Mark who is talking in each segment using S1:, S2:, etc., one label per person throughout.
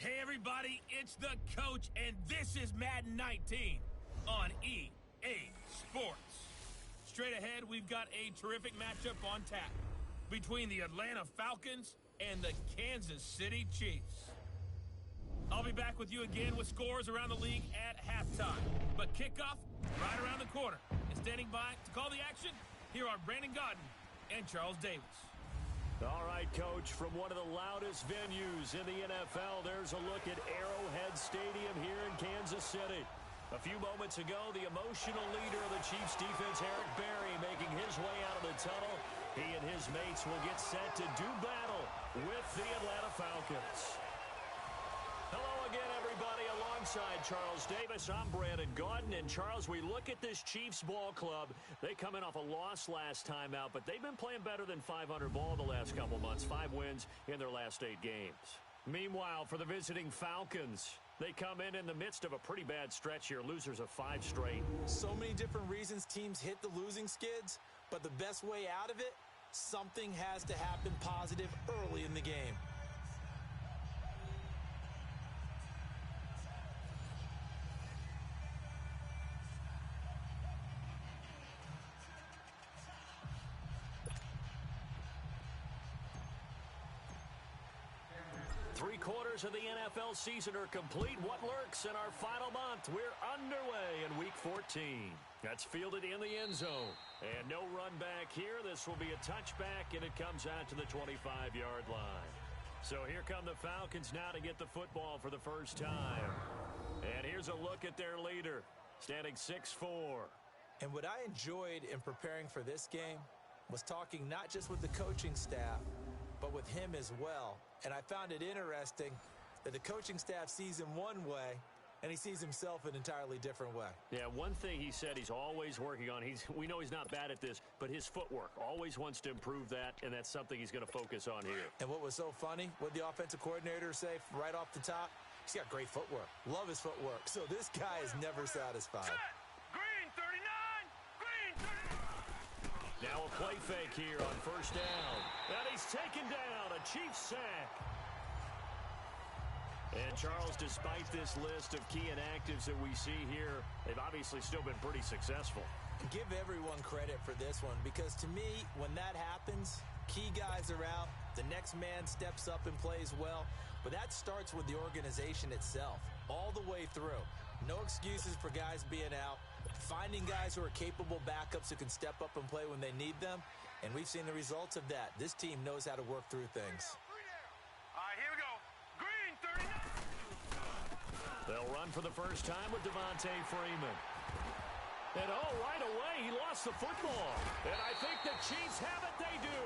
S1: Hey everybody, it's the coach, and this is Madden 19 on EA Sports. Straight ahead, we've got a terrific matchup on tap between the Atlanta Falcons and the Kansas City Chiefs. I'll be back with you again with scores around the league at halftime. But kickoff right around the corner. And standing by to call the action, here are Brandon Godden and Charles Davis.
S2: All right, Coach, from one of the loudest venues in the NFL, there's a look at Arrowhead Stadium here in Kansas City. A few moments ago, the emotional leader of the Chiefs defense, Eric Berry, making his way out of the tunnel. He and his mates will get set to do battle with the Atlanta Falcons. Hello again, everybody. Alongside Charles Davis, I'm Brandon Godden. And Charles, we look at this Chiefs ball club. They come in off a loss last time out, but they've been playing better than 500 ball the last couple months. 5 wins in their last 8 games. Meanwhile, for the visiting Falcons, they come in the midst of a pretty bad stretch here. Losers of 5 straight.
S3: So many different reasons teams hit the losing skids, but the best way out of it, something has to happen positive early in the game.
S2: Three-quarters of the NFL season are complete. What lurks in our final month? We're underway in Week 14. That's fielded in the end zone. And no run back here. This will be a touchback, and it comes out to the 25-yard line. So here come the Falcons now to get the football for the first time. And here's a look at their leader, standing 6'4".
S3: And what I enjoyed in preparing for this game was talking not just with the coaching staff, but with him as well. And I found it interesting that the coaching staff sees him one way, and he sees himself an entirely different way.
S2: Yeah, one thing he said he's always working on, we know he's not bad at this, but his footwork, always wants to improve that, and that's something he's going to focus on here.
S3: And what was so funny, what did the offensive coordinator say right off the top? He's got great footwork. Love his footwork. So this guy is never satisfied.
S4: Set. Green 39. Green 39.
S2: Now a play fake here on first down. And he's taken down, a Chiefs sack. And Charles, despite this list of key inactives that we see here, they've obviously still been pretty successful.
S3: Give everyone credit for this one, because to me, when that happens, key guys are out, the next man steps up and plays well, but that starts with the organization itself, all the way through. No excuses for guys being out, finding guys who are capable backups who can step up and play when they need them, and we've seen the results of that. This team knows how to work through things.
S4: All right, here we go. Green 39.
S2: They'll run for the first time with Devontae Freeman. And right away, he lost the football. And I think the Chiefs have it. They do.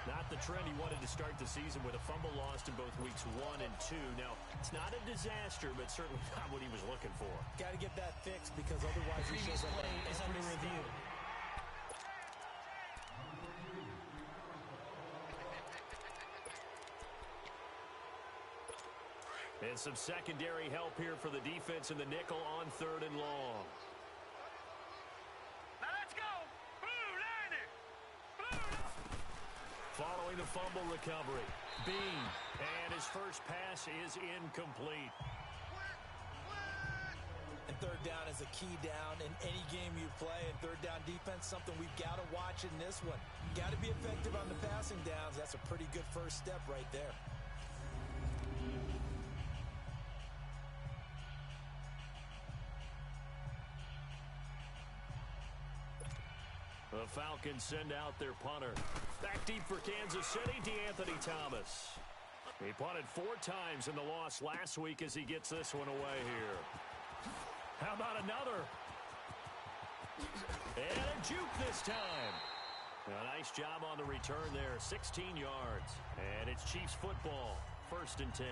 S2: Not the trend he wanted to start the season with, a fumble lost in both weeks 1 and 2. Now, it's not a disaster, but certainly not what he was looking for.
S3: Got to get that fixed, because otherwise he
S5: Previous
S3: shows up
S5: play is under review.
S2: And some secondary help here for the defense in the nickel on 3rd and long.
S4: Now let's go. Blue line it. Blue.
S2: Following the fumble recovery, Bean, and his first pass is incomplete.
S3: And 3rd down is a key down in any game you play, and 3rd down defense, something we've got to watch in this one. Got to be effective on the passing downs. That's a pretty good first step right there.
S2: The Falcons send out their punter. Back deep for Kansas City, DeAnthony Thomas. He punted 4 times in the loss last week as he gets this one away here. How about another? And a juke this time. A nice job on the return there, 16 yards. And it's Chiefs football, 1st and 10.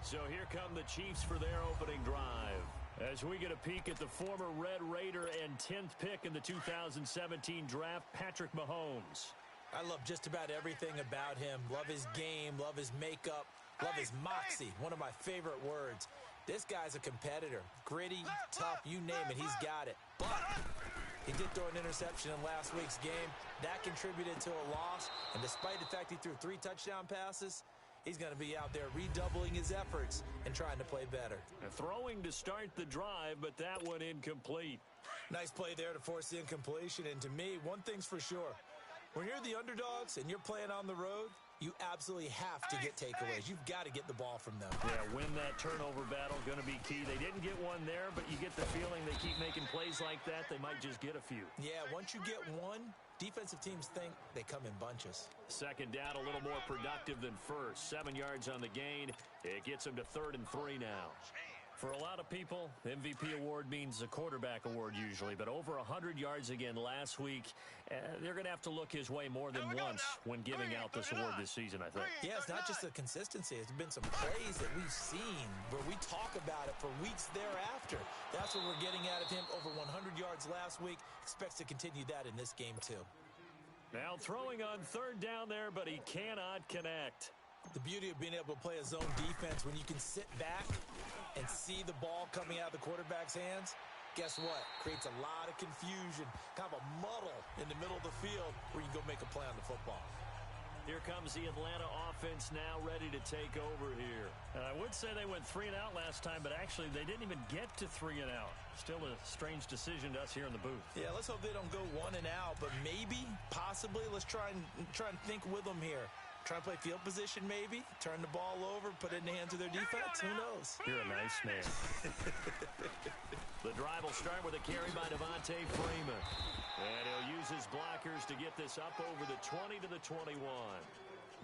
S2: So here come the Chiefs for their opening drive. As we get a peek at the former Red Raider and 10th pick in the 2017 draft, Patrick Mahomes.
S3: I love just about everything about him. Love his game, love his makeup, love his moxie, one of my favorite words. This guy's a competitor. Gritty, tough, you name it, he's got it. But He did throw an interception in last week's game. That contributed to a loss. And despite the fact he threw 3 touchdown passes, he's going to be out there redoubling his efforts and trying to play better.
S2: Throwing to start the drive, but that one incomplete.
S3: Nice play there to force the incompletion. And to me, one thing's for sure. When you're the underdogs and you're playing on the road, you absolutely have to get takeaways. You've got to get the ball from them.
S2: Yeah, win that turnover battle, going to be key. They didn't get one there, but you get the feeling they keep making plays like that, they might just get a few.
S3: Yeah, once you get one, defensive teams think they come in bunches.
S2: Second down, a little more productive than first. 7 yards on the gain. It gets them to 3rd and 3 now. For a lot of people, MVP award means a quarterback award usually, but over 100 yards again last week. They're going to have to look his way more than once when giving out this award this season, I think.
S3: Yeah, it's not just the consistency. It's been some plays that we've seen where we talk about it for weeks thereafter. That's what we're getting out of him. Over 100 yards last week. Expects to continue that in this game, too.
S2: Now throwing on 3rd down there, but he cannot connect.
S3: The beauty of being able to play a zone defense when you can sit back and see the ball coming out of the quarterback's hands, guess what? Creates a lot of confusion, kind of a muddle in the middle of the field where you can go make a play on the football.
S2: Here comes the Atlanta offense now ready to take over here. And I would say they went 3 and out last time, but actually they didn't even get to 3 and out. Still a strange decision to us here in the booth.
S3: Yeah, let's hope they don't go 1 and out, but maybe, possibly, let's try and think with them here. Try and play field position maybe, turn the ball over, put it in the hands of their defense. Who knows?
S2: You're a nice man. The drive will start with a carry by Devontae Freeman. And he'll use his blockers to get this up over the 20 to the 21.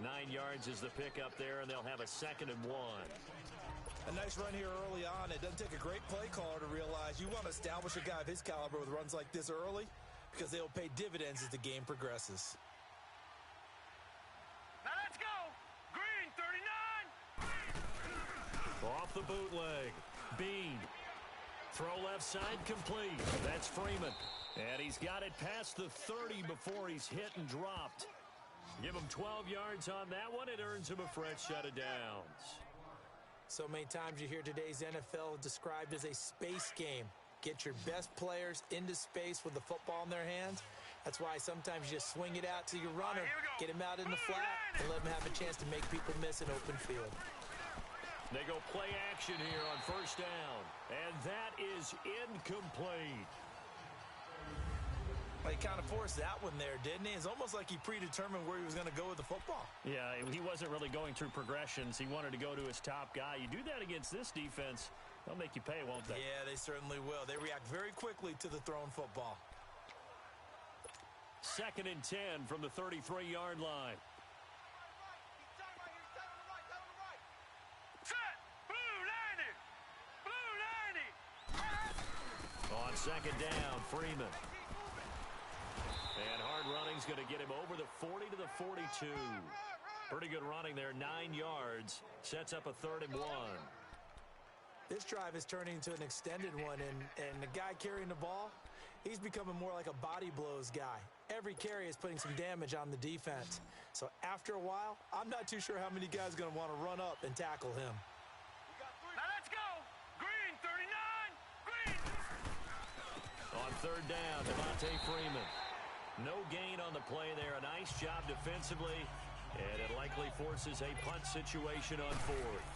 S2: 9 yards is the pickup there, and they'll have a 2nd and 1.
S3: A nice run here early on. It doesn't take a great play caller to realize you want to establish a guy of his caliber with runs like this early because they'll pay dividends as the game progresses.
S4: Now let's go. Green, 39.
S2: Off the bootleg. Bean. Throw left side complete. That's Freeman. And he's got it past the 30 before he's hit and dropped. Give him 12 yards on that one. It earns him a fresh set of downs.
S3: So many times you hear today's NFL described as a space game. Get your best players into space with the football in their hands. That's why sometimes you just swing it out to your runner, get him out in the flat, and let him have a chance to make people miss an open field.
S2: They go play action here on 1st down. And that is incomplete.
S3: Well, he kind of forced that one there, didn't he? It's almost like he predetermined where he was going to go with the football.
S2: Yeah, he wasn't really going through progressions. He wanted to go to his top guy. You do that against this defense, they'll make you pay, won't they?
S3: Yeah, they certainly will. They react very quickly to the thrown football.
S2: 2nd and 10 from the 33-yard line.
S4: Set. Blue 90. Blue 90.
S2: On 2nd down, Freeman. And hard running's going to get him over the 40 to the 42. Pretty good running there, 9 yards. Sets up a 3rd and 1.
S3: This drive is turning into an extended one, and the guy carrying the ball, he's becoming more like a body blows guy. Every carry is putting some damage on the defense. So after a while, I'm not too sure how many guys are going to want to run up and tackle him.
S4: Now let's go. Green, 39. Green.
S2: On 3rd down, Devontae Freeman. No gain on the play there. A nice job defensively, and it likely forces a punt situation on 4th.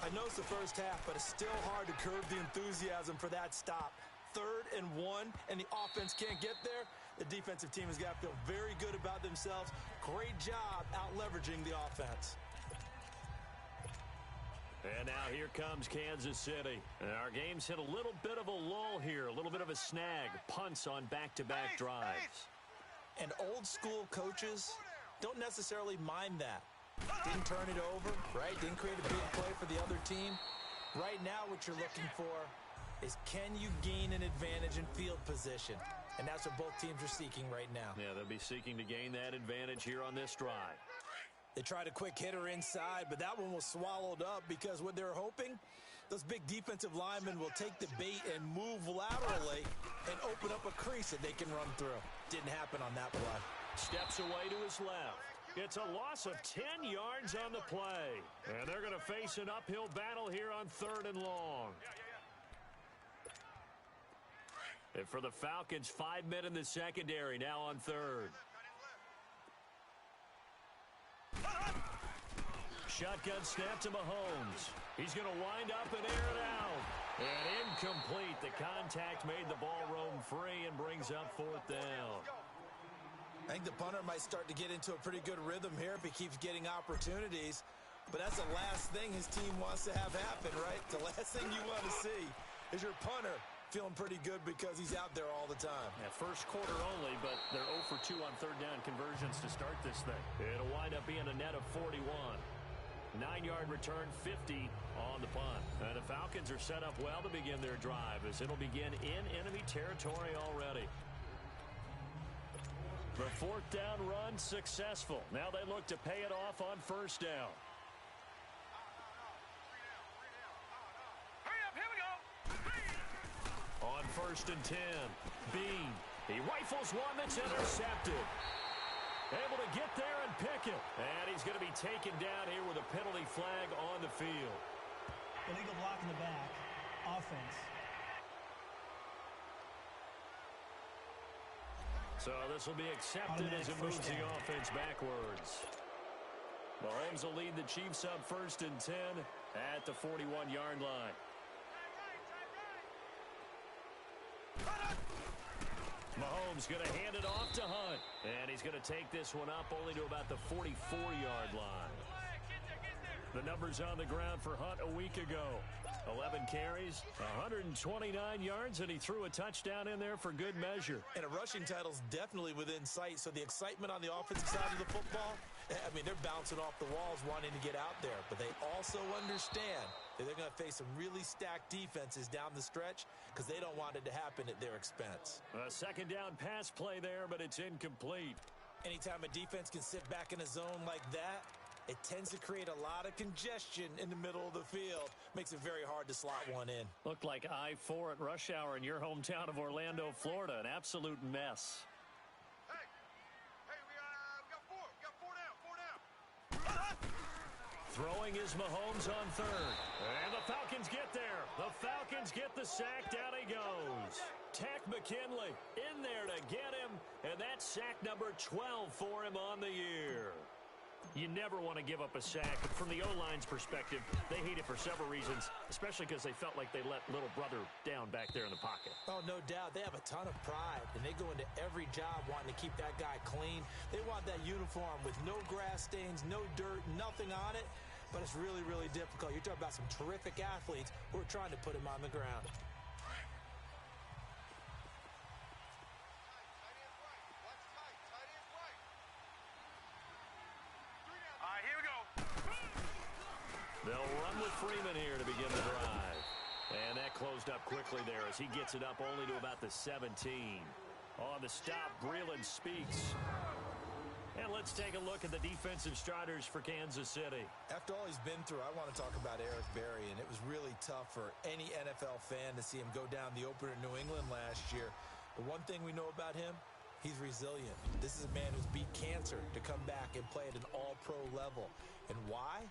S3: I know it's the first half, but it's still hard to curb the enthusiasm for that stop. 3rd and 1, and the offense can't get there. The defensive team has got to feel very good about themselves. Great job out-leveraging the offense.
S2: And now here comes Kansas City. And our game's hit a little bit of a lull here, a little bit of a snag. Punts on back-to-back drives.
S3: And old-school coaches don't necessarily mind that. Didn't turn it over, right? Didn't create a big play for the other team. Right now what you're looking for is can you gain an advantage in field position? And that's what both teams are seeking right now.
S2: Yeah, they'll be seeking to gain that advantage here on this drive.
S3: They tried a quick hitter inside, but that one was swallowed up because what they're hoping, those big defensive linemen will take the bait and move laterally and open up a crease that they can run through. Didn't happen on that play.
S2: Steps away to his left. It's a loss of 10 yards on the play. And they're going to face an uphill battle here on 3rd and long. And for the Falcons, 5 men in the secondary, now on third. Shotgun snap to Mahomes. He's going to wind up and air it out. And incomplete. The contact made the ball roam free and brings up fourth down.
S3: I think the punter might start to get into a pretty good rhythm here if he keeps getting opportunities. But that's the last thing his team wants to have happen, right? The last thing you want to see is your punter feeling pretty good because he's out there all the time.
S5: Yeah, first quarter only, but they're 0 for 2 on third down conversions to start this thing.
S2: It'll wind up being a net of 41. 9-yard return, 50 on the punt. And the Falcons are set up well to begin their drive as it'll begin in enemy territory already. The fourth down run successful. Now they look to pay it off on first down.
S4: Hurry up, here we go.
S2: On 1st and 10, Bean. He rifles one that's intercepted. Able to get there and pick it. And he's going to be taken down here with a penalty flag on the field.
S6: Illegal block in the back. Offense.
S2: So this will be accepted as it moves the offense backwards. Mahomes will lead the Chiefs up 1st and 10 at the 41-yard line. Mahomes going to hand it off to Hunt. And he's going to take this one up only to about the 44-yard line. The numbers on the ground for Hunt a week ago. 11 carries, 129 yards, and he threw a touchdown in there for good measure.
S3: And a rushing title's definitely within sight, so the excitement on the offensive side of the football, I mean, they're bouncing off the walls wanting to get out there, but they also understand that they're going to face some really stacked defenses down the stretch because they don't want it to happen at their expense.
S2: A second down pass play there, but it's incomplete.
S3: Anytime a defense can sit back in a zone like that, it tends to create a lot of congestion in the middle of the field. Makes it very hard to slot one in.
S2: Looked like I-4 at rush hour in your hometown of Orlando, Florida. An absolute mess.
S4: Hey, we got four down.
S2: Throwing is Mahomes on third. And the Falcons get there. The Falcons get the sack. Down he goes. Tack McKinley in there to get him. And that's sack number 12 for him on the year. You never want to give up a sack. From the O-line's perspective, they hate it for several reasons, especially because they felt like they let little brother down back there in the pocket.
S3: Oh, no doubt. They have a ton of pride, and they go into every job wanting to keep that guy clean. They want that uniform with no grass stains, no dirt, nothing on it, but it's really, really difficult. You're talking about some terrific athletes who are trying to put him on the ground.
S2: They'll run with Freeman here to begin the drive. And that closed up quickly there as he gets it up only to about the 17. On the stop, Breeland speaks. And let's take a look at the defensive starters for Kansas City.
S3: After all he's been through, I want to talk about Eric Berry, and it was really tough for any NFL fan to see him go down the opener in New England last year. But one thing we know about him, he's resilient. This is a man who's beat cancer to come back and play at an all-pro level. And why?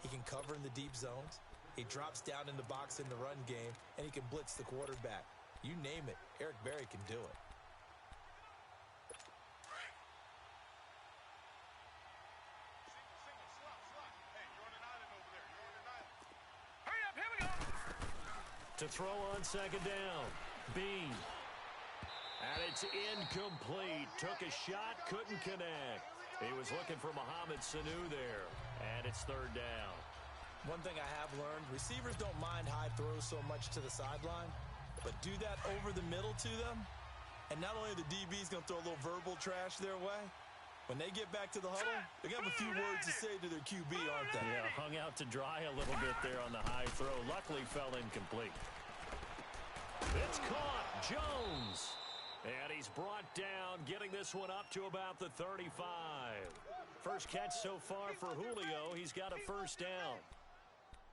S3: He can cover in the deep zones. He drops down in the box in the run game, and he can blitz the quarterback. You name it, Eric Berry can do it.
S4: Hurry up, here we go.
S2: To throw on second down, Bean. And it's incomplete. Took a shot, couldn't connect. He was looking for Mohamed Sanu there. And it's third down.
S3: One thing I have learned, receivers don't mind high throws so much to the sideline, but do that over the middle to them, and not only the DB's going to throw a little verbal trash their way, when they get back to the huddle, they're going to have a few words to say to their QB, aren't they?
S2: Yeah, hung out to dry a little bit there on the high throw. Luckily fell incomplete. It's caught. Jones. And he's brought down, getting this one up to about the 35. First catch so far for Julio. He's got a first down.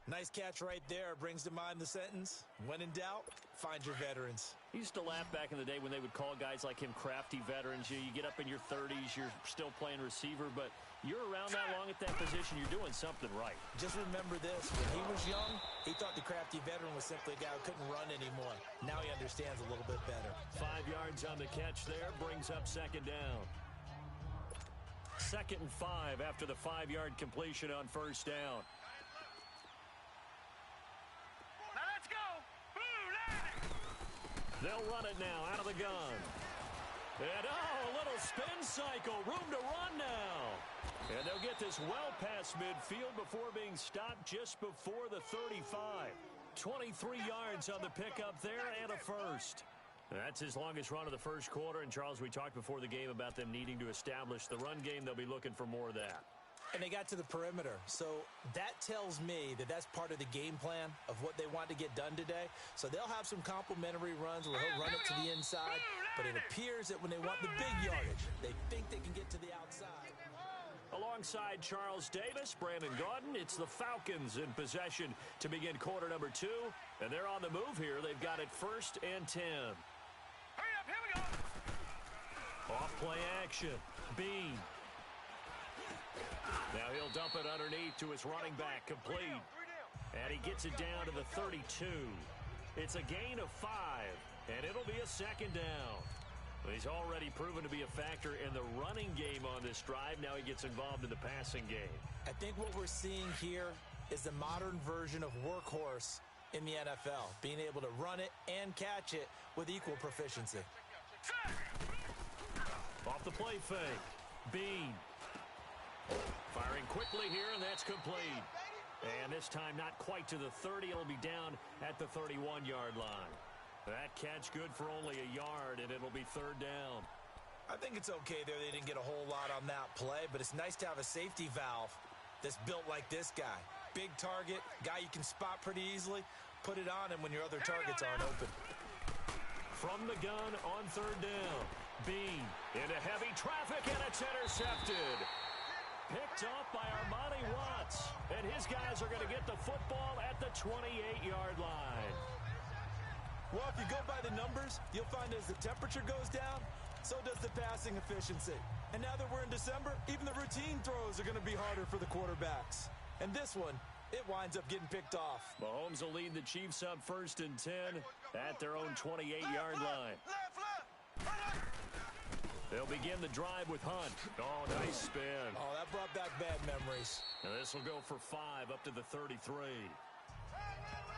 S3: Nice catch right there. Brings to mind the sentence, when in doubt, find your veterans.
S2: He used to laugh back in the day when they would call guys like him crafty veterans. You get up in your 30s, you're still playing receiver, but you're around that long at that position, you're doing something right.
S3: Just remember this, when he was young, He thought the crafty veteran was simply a guy who couldn't run anymore. Now he understands a little bit better.
S2: 5 yards on the catch there, brings up second down. 2nd and 5 after the 5-yard completion on first down.
S4: Now let's go. Boo, landing.
S2: They'll run it now out of the gun. And, a little spin cycle. Room to run now. And they'll get this well past midfield before being stopped just before the 35. 23 yards on the pickup there and a first. That's his longest run of the first quarter. And, Charles, we talked before the game about them needing to establish the run game. They'll be looking for more of that.
S3: And they got to the perimeter. So that tells me that that's part of the game plan of what they want to get done today. So they'll have some complimentary runs where he'll run it to the inside. But it appears that when they want the big yardage, they think they can get to the outside.
S2: Alongside Charles Davis, Brandon Gaudin, it's the Falcons in possession to begin quarter number 2. And they're on the move here. They've got it 1st and 10.
S4: Hurry up, here we go.
S2: Off play action. Bean. Now he'll dump it underneath to his running back, complete. And he gets it down to the 32. It's a gain of 5, and it'll be a second down. He's already proven to be a factor in the running game on this drive. Now he gets involved in the passing game.
S3: I think what we're seeing here is the modern version of workhorse in the NFL, being able to run it and catch it with equal proficiency.
S2: Off the play fake. Bean. Firing quickly here, and that's complete. And this time not quite to the 30. It'll be down at the 31-yard line. That catch good for only a yard, and it'll be 3rd down.
S3: I think it's okay there. They didn't get a whole lot on that play, but it's nice to have a safety valve that's built like this guy. Big target, guy you can spot pretty easily. Put it on him when your other targets aren't open.
S2: From the gun on 3rd down. Bean into heavy traffic, and it's intercepted. Picked off by Armani Watts. And his guys are going to get the football at the 28-yard line.
S3: Well, if you go by the numbers, you'll find as the temperature goes down, so does the passing efficiency. And now that we're in December, even the routine throws are going to be harder for the quarterbacks. And this one, it winds up getting picked off.
S2: Mahomes will lead the Chiefs up 1st and 10 at their own 28-yard line. They'll begin the drive with Hunt. Oh, nice spin.
S3: Oh, that brought back bad memories.
S2: And this will go for 5 up to the 33.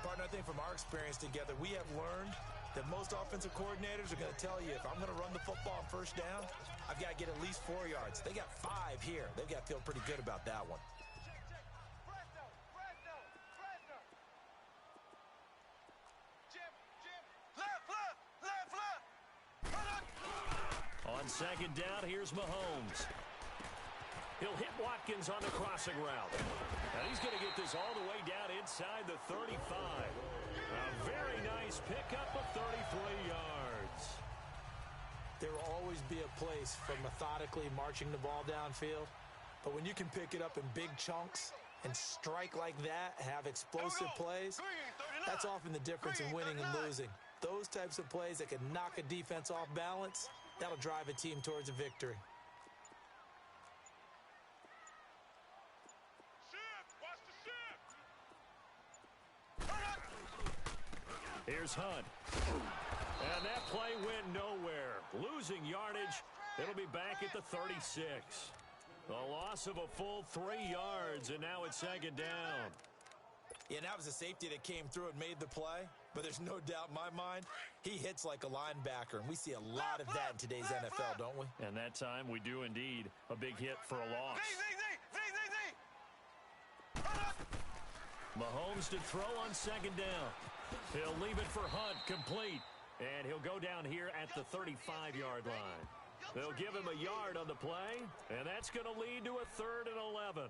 S3: Partner, I think from our experience together, we have learned that most offensive coordinators are going to tell you, if I'm going to run the football on 1st down, I've got to get at least 4 yards. They got 5 here. They've got to feel pretty good about that one.
S2: On 2nd down, here's Mahomes. He'll hit Watkins on the crossing route. And he's going to get this all the way down inside the 35. A very nice pickup of 33 yards.
S3: There will always be a place for methodically marching the ball downfield. But when you can pick it up in big chunks and strike like that, have explosive plays, that's often the difference in winning and losing. Those types of plays that can knock a defense off balance, that'll drive a team towards a victory.
S2: Here's Hunt. And that play went nowhere. Losing yardage. It'll be back at the 36. A loss of a full 3 yards, and now it's 2nd down.
S3: Yeah, and that was a safety that came through and made the play. But there's no doubt in my mind, he hits like a linebacker. And we see a lot of that in today's NFL, don't we?
S2: And that time we do indeed. A big hit for a loss. Mahomes to throw on 2nd down. He'll leave it for Hunt, complete. And he'll go down here at the 35-yard line. They'll give him a yard on the play, and that's going to lead to a 3rd and 11.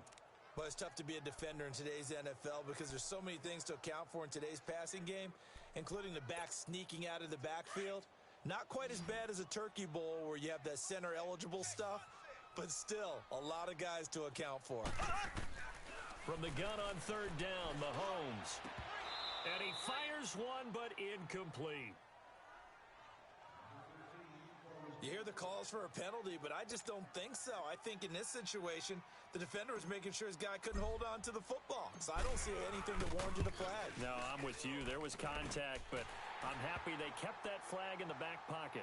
S3: But it's tough to be a defender in today's NFL because there's so many things to account for in today's passing game, including the back sneaking out of the backfield. Not quite as bad as a turkey bowl where you have that center-eligible stuff, but still a lot of guys to account for.
S2: From the gun on 3rd down, Mahomes. And he fires one, but incomplete.
S3: You hear the calls for a penalty, but I just don't think so. I think in this situation, the defender was making sure his guy couldn't hold on to the football. So I don't see anything that warranted a flag.
S2: No, I'm with you. There was contact, but I'm happy they kept that flag in the back pocket.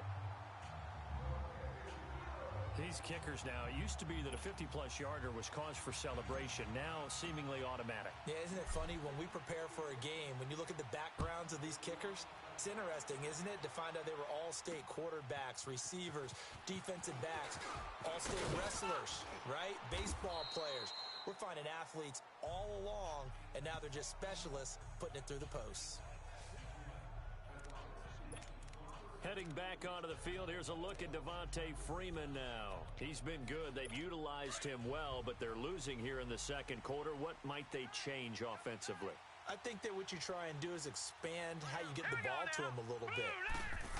S2: These kickers now, it used to be that a 50-plus yarder was cause for celebration. Now, seemingly automatic.
S3: Yeah, isn't it funny when we prepare for a game, when you look at the backgrounds of these kickers, it's interesting, isn't it, to find out they were all-state quarterbacks, receivers, defensive backs, all-state wrestlers, right? Baseball players. We're finding athletes all along, and now they're just specialists putting it through the posts.
S2: Heading back onto the field, here's a look at Devontae Freeman now. He's been good. They've utilized him well, but they're losing here in the second quarter. What might they change offensively?
S3: I think that what you try and do is expand how you get the ball to him a little bit.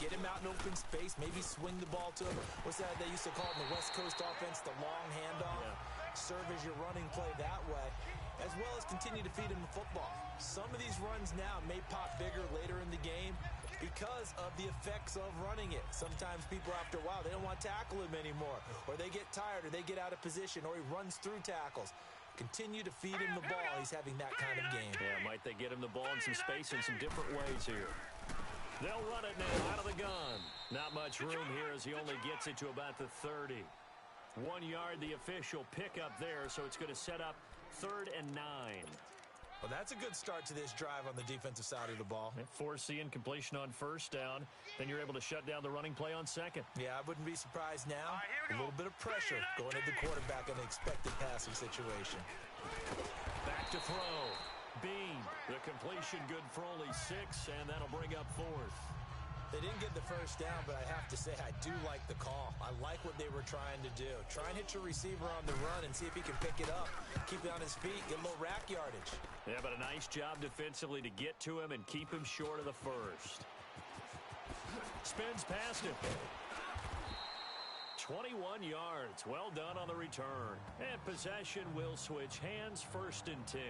S3: Get him out in open space, maybe swing the ball to him. What's that they used to call in the West Coast offense, the long handoff? Yeah. Serve as your running play that way, as well as continue to feed him the football. Some of these runs now may pop bigger later in the game because of the effects of running it. Sometimes people, after a while, they don't want to tackle him anymore, or they get tired, or they get out of position, or he runs through tackles. Continue to feed him the ball. He's having that kind of game.
S2: Yeah, might they get him the ball in some space in some different ways here. They'll run it now out of the gun. Not much room here as he only gets it to about the 30. 1 yard, the official pickup there, so it's going to set up 3rd and 9.
S3: Well, that's a good start to this drive on the defensive side of the ball.
S2: Force the incompletion on 1st down. Then you're able to shut down the running play on 2nd.
S3: Yeah, I wouldn't be surprised now. A little bit of pressure going at the quarterback in an expected passing situation.
S2: Back to throw. Bean. The completion good for only 6, and that'll bring up 4th.
S3: They didn't get the 1st down, but I have to say I do like the call. I like what they were trying to do. Try and hit your receiver on the run and see if he can pick it up. Keep it on his feet, get a little rack yardage.
S2: Yeah, but a nice job defensively to get to him and keep him short of the 1st. Spins past him. 21 yards. Well done on the return. And possession will switch hands, 1st and 10.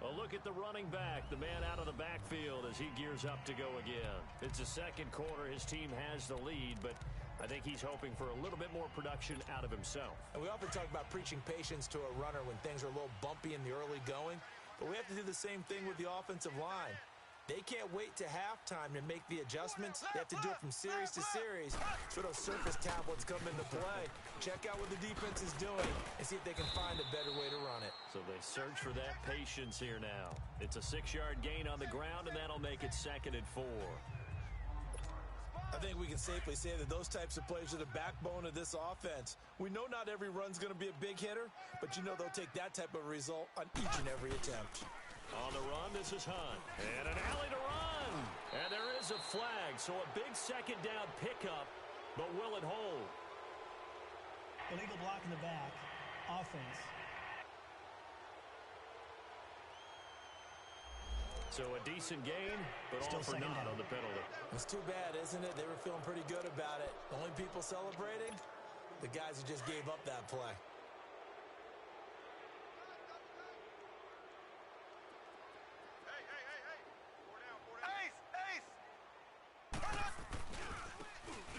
S2: A look at the running back, the man out of the backfield as he gears up to go again. It's the second quarter. His team has the lead, but I think he's hoping for a little bit more production out of himself.
S3: And we often talk about preaching patience to a runner when things are a little bumpy in the early going, but we have to do the same thing with the offensive line. They can't wait to halftime to make the adjustments. They have to do it from series to series. So those surface tablets come into play. Check out what the defense is doing and see if they can find a better way to run it.
S2: So they search for that patience here now. It's a 6-yard gain on the ground, and that'll make it 2nd and 4.
S3: I think we can safely say that those types of plays are the backbone of this offense. We know not every run's going to be a big hitter, but you know they'll take that type of result on each and every attempt.
S2: On the run, this is Hunt. And an alley to run. And there is a flag, so a big 2nd down pickup, but will it hold?
S6: Illegal block in the back. Offense.
S2: So a decent gain, but
S6: Still
S2: all for naught
S6: down
S2: on the penalty.
S3: It's too bad, isn't it? They were feeling pretty good about it. The only people celebrating? The guys who just gave up that play.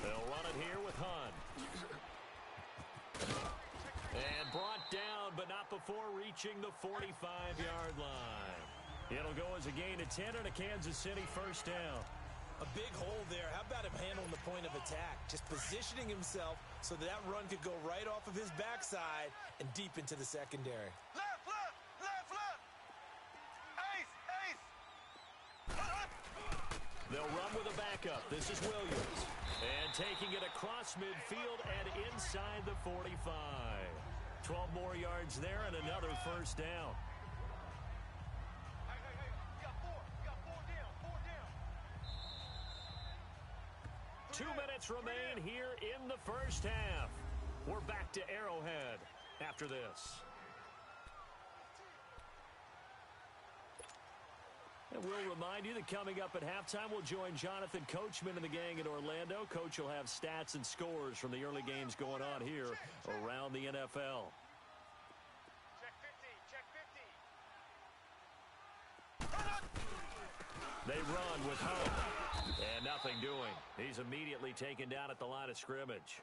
S2: They'll run it here with Hunt. And brought down, but not before reaching the 45-yard line. It'll go as a gain of 10 and a Kansas City 1st down.
S3: A big hole there. How about him handling the point of attack? Just positioning himself so that run could go right off of his backside and deep into the secondary.
S4: Left, left, left, left. Ace, ace.
S2: They'll run with a backup. This is Williams. And taking it across midfield and inside the 45. 12 more yards there and another 1st down.
S4: You got 4 down, 4 down.
S2: 2 minutes remain here in the 1st half. We're back to Arrowhead after this. And we'll remind you that coming up at halftime, we'll join Jonathan Coachman and the gang in Orlando. Coach will have stats and scores from the early games going on here around the NFL.
S4: Check 50, check 50.
S2: They run with Hunt. And nothing doing. He's immediately taken down at the line of scrimmage.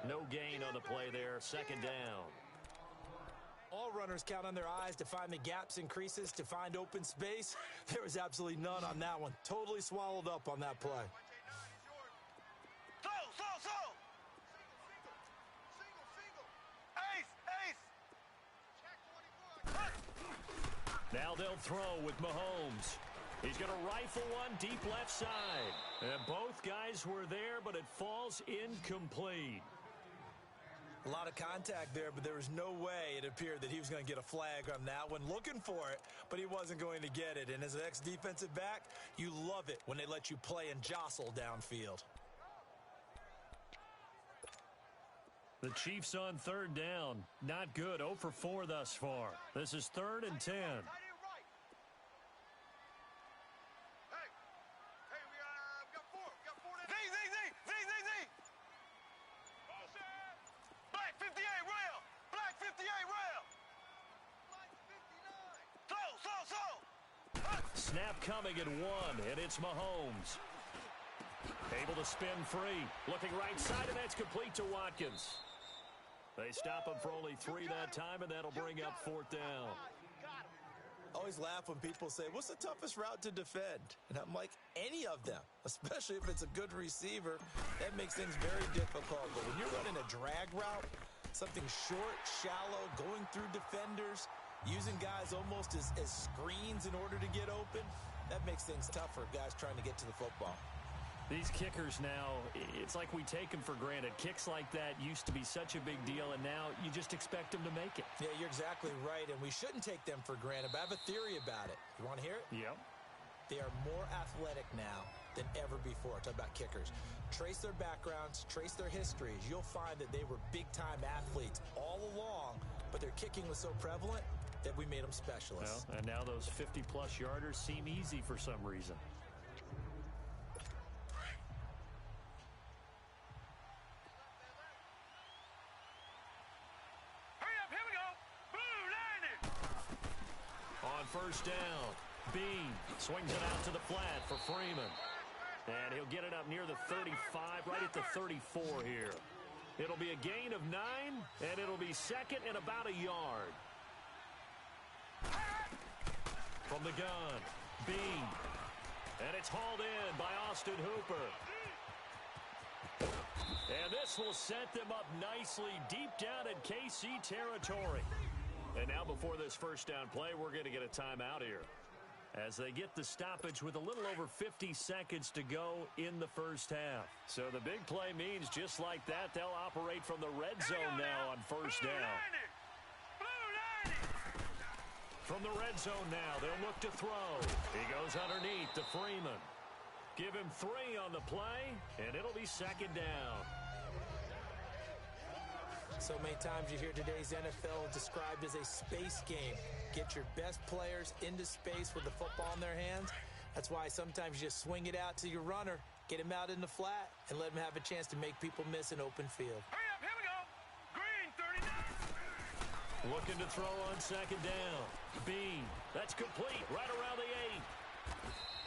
S2: No gain on the play there. 2nd down.
S3: All runners count on their eyes to find the gaps and creases, to find open space. There was absolutely none on that one. Totally swallowed up on that play.
S4: Slow. Ace.
S2: Now they'll throw with Mahomes. He's going to rifle one deep left side. And both guys were there, but it falls incomplete.
S3: A lot of contact there, but there was no way it appeared that he was going to get a flag on that one. Looking for it, but he wasn't going to get it. And as an ex-defensive back, you love it when they let you play and jostle downfield.
S2: The Chiefs on third down. Not good. 0 for 4 thus far. This is 3rd and 10. Snap coming at 1, and it's Mahomes. Able to spin free. Looking right side, and that's complete to Watkins. They stop him for only 3 that time, and that'll bring up 4th down.
S3: Always laugh when people say, what's the toughest route to defend? And I'm like, any of them, especially if it's a good receiver. That makes things very difficult. But when you're running a drag route, something short, shallow, going through defenders, using guys almost as screens in order to get open, that makes things tougher, guys trying to get to the football.
S2: These kickers now, it's like we take them for granted. Kicks like that used to be such a big deal, and now you just expect them to make it.
S3: Yeah, you're exactly right, and we shouldn't take them for granted, but I have a theory about it. You want to hear it?
S2: Yep.
S3: They are more athletic now than ever before. Talk about kickers. Trace their backgrounds, trace their histories. You'll find that they were big-time athletes all along, but their kicking was so prevalent that we made them specialists.
S2: Well, and now those 50-plus yarders seem easy for some reason. First down. Bean swings it out to the flat for Freeman. And he'll get it up near the 35, right at the 34 here. It'll be a gain of 9, and it'll be 2nd and about a yard. From the gun, Bean. And it's hauled in by Austin Hooper. And this will set them up nicely deep down in KC territory. And now before this first down play, we're going to get a timeout here as they get the stoppage with a little over 50 seconds to go in the first half. So the big play means just like that, they'll operate from the red zone now on first down. From the red zone now, they'll look to throw. He goes underneath to Freeman. Give him 3 on the play, and it'll be 2nd down.
S3: So many times you hear today's NFL described as a space game. Get your best players into space with the football in their hands. That's why sometimes you just swing it out to your runner, get him out in the flat, and let him have a chance to make people miss an open field.
S4: Hurry up, here we go. Green, 39.
S2: Looking to throw on 2nd down. Bean, that's complete, right around the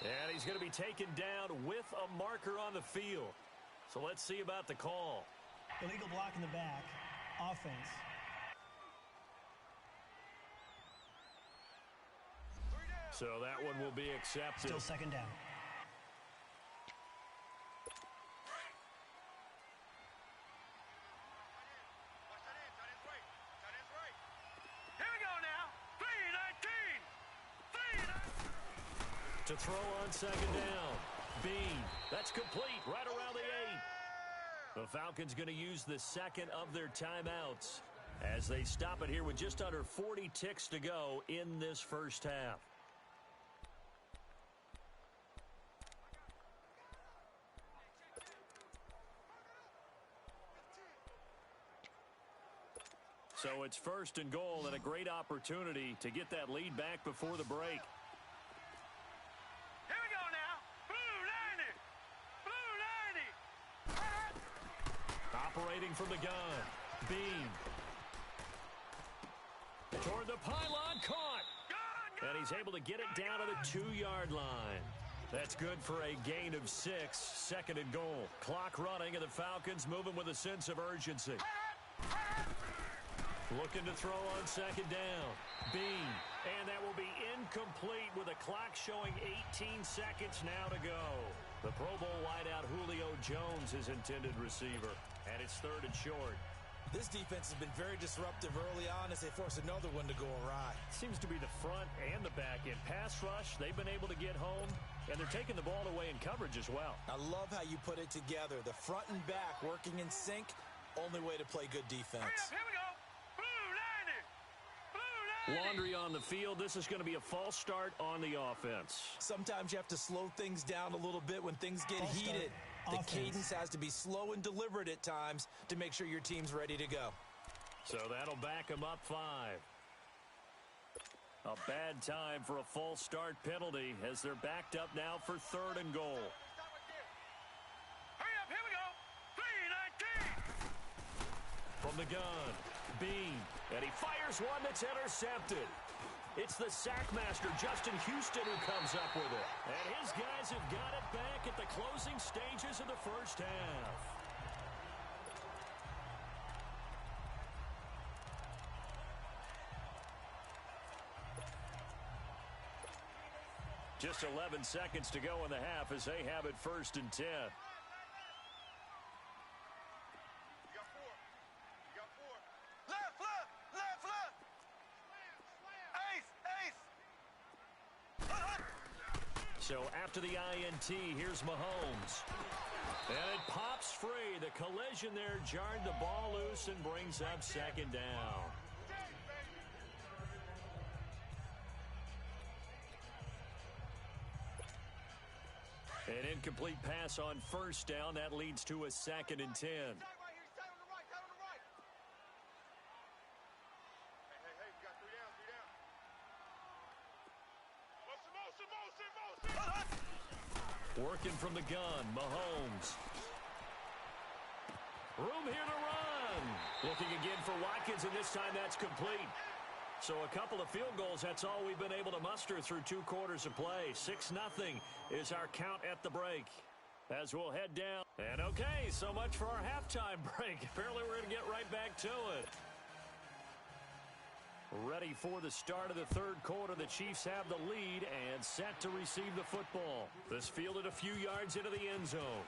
S2: 8. And he's going to be taken down with a marker on the field. So let's see about the call.
S6: Illegal block in the back. Offense.
S2: So that one will be accepted.
S6: Still 2nd down.
S4: Here we go now. 3-19.
S2: To throw on 2nd down. Bean, that's complete, right around the 8. The Falcons going to use the 2nd of their timeouts as they stop it here with just under 40 ticks to go in this first half. So it's 1st and goal and a great opportunity to get that lead back before the break.
S4: Here we go now. Blue 90.
S2: Operating from the gun. Bean. Toward the pylon, caught. And he's able to get it down to the 2-yard line. That's good for a gain of 6, 2nd and goal. Clock running, and the Falcons moving with a sense of urgency. Looking to throw on second down. Bean. And that will be incomplete with a clock showing 18 seconds now to go. The Pro Bowl wideout Julio Jones is intended receiver. And it's third and short.
S3: This defense has been very disruptive early on as they force another one to go awry.
S2: Seems to be the front and the back end. Pass rush, they've been able to get home, and they're taking the ball away in coverage as well.
S3: I love how you put it together. The front and back working in sync, only way to play good defense.
S4: Hurry up, here we go. Blue landing. Blue landing.
S2: Laundry on the field. This is going to be a false start on the offense.
S3: Sometimes you have to slow things down a little bit when things get
S6: False
S3: heated.
S6: start.
S3: The
S6: Offense.
S3: cadence has to be slow and deliberate at times to make sure your team's ready to go.
S2: So that'll back them up 5. A bad time for a false start penalty as they're backed up now for third and goal.
S4: Hurry up, here we go. 3:19.
S2: From the gun, Bean, and he fires one that's intercepted. It's the sackmaster, Justin Houston, who comes up with it. And his guys have got it back at the closing stages of the first half. Just 11 seconds to go in the half as they have it first and 10.
S4: Left, left, left, left. Ace, ace.
S2: So after the INT, here's Mahomes. And it pops free. The collision there jarred the ball loose and brings up second down. An incomplete pass on first down. That leads to a second and 10. Working from the gun, Mahomes. Room here to run. Looking again for Watkins, and this time that's complete. So a couple of field goals, that's all we've been able to muster through 2 quarters of play. 6-0 is our count at the break. As we'll head down. And okay, so much for our halftime break. Apparently we're going to get right back to it. Ready for the start of the third quarter. The Chiefs have the lead and set to receive the football. This fielded a few yards into the end zone.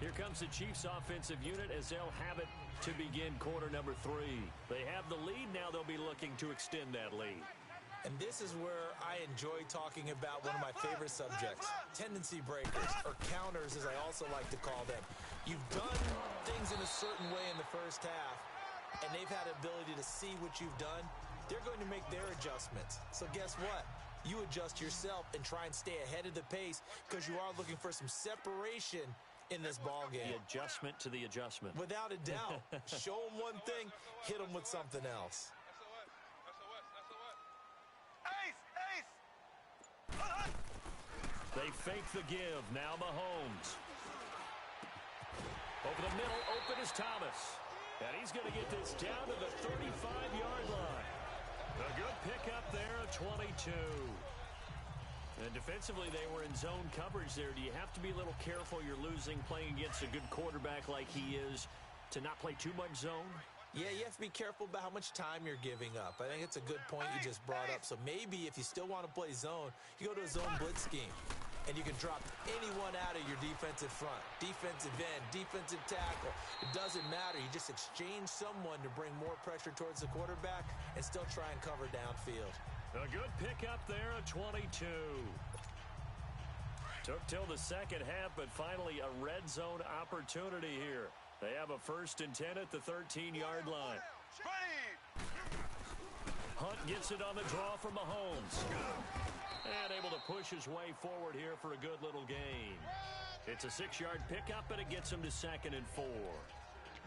S2: Here comes the Chiefs offensive unit as they'll have it to begin quarter number 3. They have the lead. Now they'll be looking to extend that lead.
S3: And this is where I enjoy talking about one of my favorite subjects, tendency breakers, or counters as I also like to call them. You've done things in a certain way in the first half, and they've had ability to see what you've done. They're going to make their adjustments. So guess what? You adjust yourself and try and stay ahead of the pace because you are looking for some separation in this ball game.
S2: The adjustment to the adjustment.
S3: Without a doubt. Show them one thing, hit them with something else.
S2: They fake the give. Now Mahomes. Over the middle, open is Thomas. And he's going to get this down to the 35-yard line. A good pickup there, a 22. And defensively, they were in zone coverage there. Do you have to be a little careful? You're losing playing against a good quarterback like he is to not play too much zone?
S3: Yeah, you have to be careful about how much time you're giving up. I think it's a good point you just brought up. So maybe if you still want to play zone, you go to a zone blitz scheme. And you can drop anyone out of your defensive front, defensive end, defensive tackle. It doesn't matter. You just exchange someone to bring more pressure towards the quarterback and still try and cover downfield.
S2: A good pickup there, a 22. Took till the second half, but finally a red zone opportunity here. They have a 1st and 10 at the 13-yard line. Hunt gets it on the draw from Mahomes. And able to push his way forward here for a good little gain. It's a 6-yard pickup, but it gets him to 2nd and 4.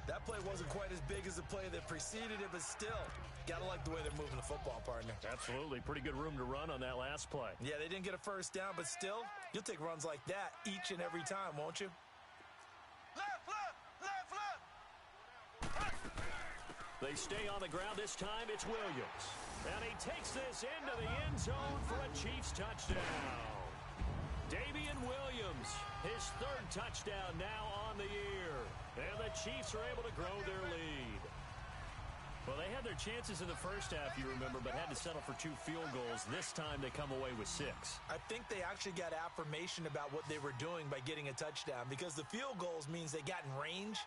S3: That play wasn't quite as big as the play that preceded it, but still, gotta like the way they're moving the football, partner.
S2: Absolutely. Pretty good room to run on that last play.
S3: Yeah, they didn't get a first down, but still, you'll take runs like that each and every time, won't you?
S4: Left, left, left, left.
S2: They stay on the ground. This time it's Williams. And he takes this into the end zone for a Chiefs touchdown. Damian Williams, his third touchdown now on the year. And the Chiefs are able to grow their lead. Well, they had their chances in the first half, you remember, but had to settle for 2 field goals. This time they come away with 6.
S3: I think they actually got affirmation about what they were doing by getting a touchdown, because the field goals means they got in range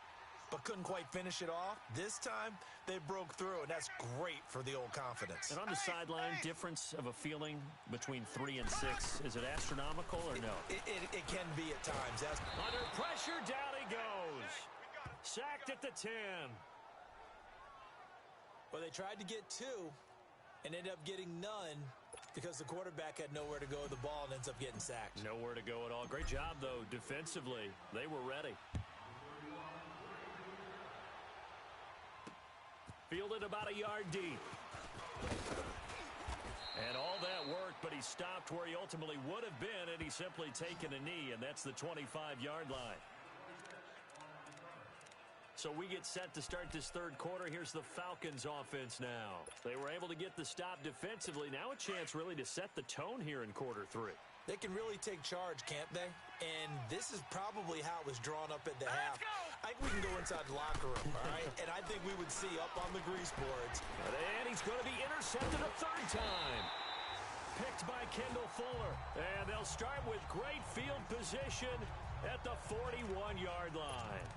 S3: but couldn't quite finish it off. This time, they broke through, and that's great for the old confidence.
S2: And on the sideline, difference of a feeling between 3 and 6, is it astronomical or no?
S3: It can be at times.
S2: Under pressure, down he goes. Sacked at the 10.
S3: Well, they tried to get 2 and ended up getting none because the quarterback had nowhere to go with the ball and ends up getting sacked.
S2: Nowhere to go at all. Great job, though, defensively. They were ready. Fielded about a yard deep. And all that worked, but he stopped where he ultimately would have been had he simply taken a knee, and that's the 25-yard line. So we get set to start this third quarter. Here's the Falcons offense now. They were able to get the stop defensively. Now a chance really to set the tone here in quarter 3.
S3: They can really take charge, can't they? And this is probably how it was drawn up at the half. I think we can go inside the locker room, all right? And I think we would see up on the grease boards.
S2: And he's going to be intercepted a 3rd time. Picked by Kendall Fuller. And they'll start with great field position at the 41-yard line.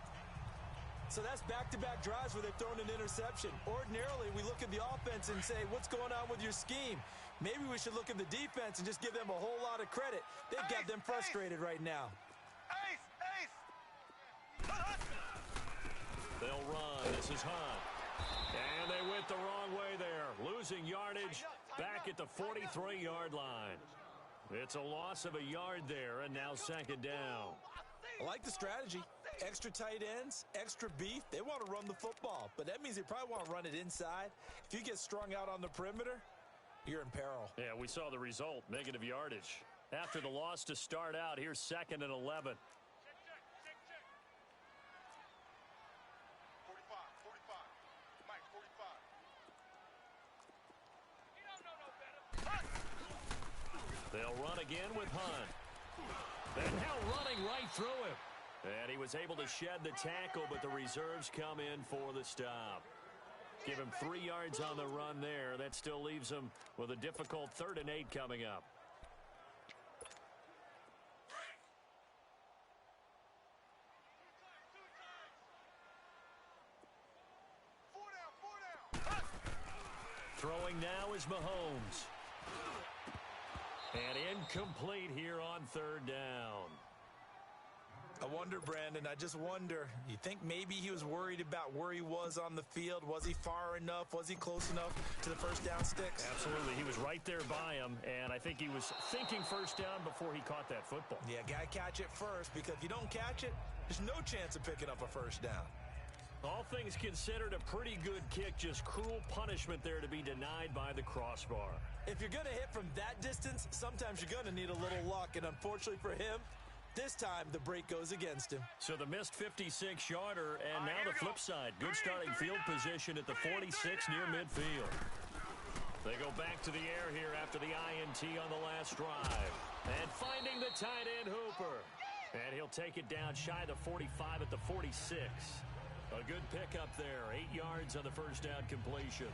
S3: So that's back-to-back drives where they've thrown an interception. Ordinarily, we look at the offense and say, what's going on with your scheme? Maybe we should look at the defense and just give them a whole lot of credit. They've got them frustrated right now.
S2: They'll run. This is Hunt. And they went the wrong way there. Losing yardage back at the 43-yard line. It's a loss of a yard there, and now 2nd down.
S3: I like the strategy. Extra tight ends, extra beef. They want to run the football, but that means they probably want to run it inside. If you get strung out on the perimeter, you're in peril.
S2: Yeah, we saw the result, negative yardage. After the loss to start out, here's 2nd and 11. They'll run again with Hunt. And now running right through him. And he was able to shed the tackle, but the reserves come in for the stop. Give him 3 yards on the run there. That still leaves him with a difficult 3rd and 8 coming up. Throwing now is Mahomes. And incomplete here on 3rd down.
S3: I wonder, Brandon, I just wonder, you think maybe he was worried about where he was on the field? Was he far enough? Was he close enough to the first down sticks?
S2: Absolutely. He was right there by him, and I think he was thinking first down before he caught that football.
S3: Yeah, got to catch it first, because if you don't catch it, there's no chance of picking up a first down.
S2: All things considered, a pretty good kick, just cruel punishment there to be denied by the crossbar.
S3: If you're going to hit from that distance, sometimes you're going to need a little luck, and unfortunately for him, this time the break goes against him.
S2: So the missed 56-yarder, and now the flip side. Good starting field position at the 46 near midfield. They go back to the air here after the INT on the last drive. And finding the tight end Hooper. And he'll take it down shy of the 45 at the 46. A good pickup there. 8 yards on the first down completion.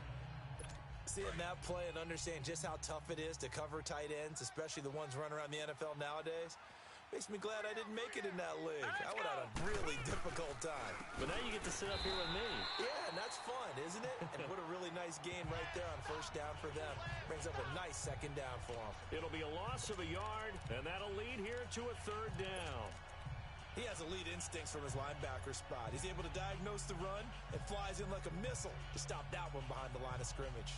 S3: Seeing that play and understand just how tough it is to cover tight ends, especially the ones running around the NFL nowadays, makes me glad I didn't make it in that league. I would have had a really difficult time.
S2: But now you get to sit up here with me.
S3: Yeah, and that's fun, isn't it? And what a really nice game right there on first down for them. Brings up a nice 2nd down for them.
S2: It'll be a loss of a yard, and that'll lead here to a 3rd down.
S3: He has elite instincts from his linebacker spot. He's able to diagnose the run and flies in like a missile to stop that one behind the line of scrimmage.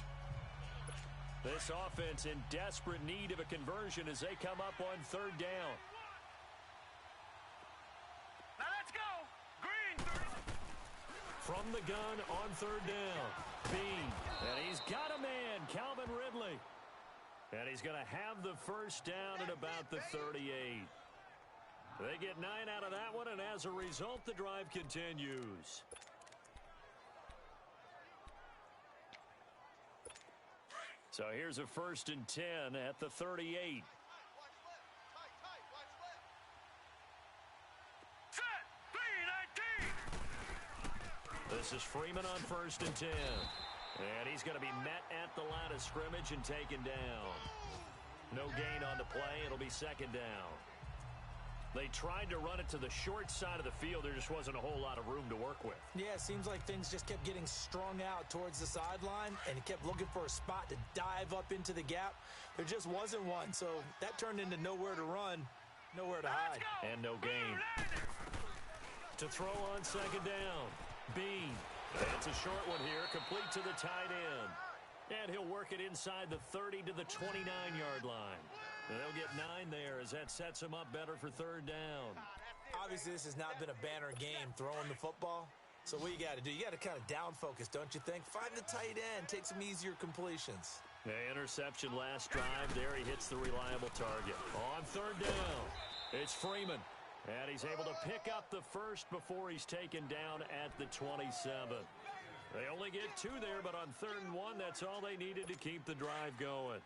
S2: This offense in desperate need of a conversion as they come up on 3rd down.
S4: Now let's go. Green.
S2: From the gun on 3rd down. Bean. And he's got a man, Calvin Ridley. And he's going to have the first down at about the 38. They get 9 out of that one, and as a result, the drive continues. So here's a 1st and 10 at the 38.
S4: Set. 3-19.
S2: This is Freeman on 1st and 10. And he's going to be met at the line of scrimmage and taken down. No gain on the play. It'll be 2nd down. They tried to run it to the short side of the field. There just wasn't a whole lot of room to work with.
S3: Yeah, it seems like things just kept getting strung out towards the sideline, and he kept looking for a spot to dive up into the gap. There just wasn't one, so that turned into nowhere to run, nowhere to hide.
S2: And no gain. To throw on 2nd down. Bean. That's a short one here, complete to the tight end. And he'll work it inside the 30 to the 29-yard line. And they'll get 9 there as that sets him up better for 3rd down.
S3: Obviously, this has not been a banner game throwing the football. So what you got to do, you got to kind of down focus, don't you think? Find the tight end, take some easier completions.
S2: Interception last drive. There he hits the reliable target. On 3rd down, it's Freeman. And he's able to pick up the first before he's taken down at the 27. They only get 2 there, but on 3rd and 1, that's all they needed to keep the drive going.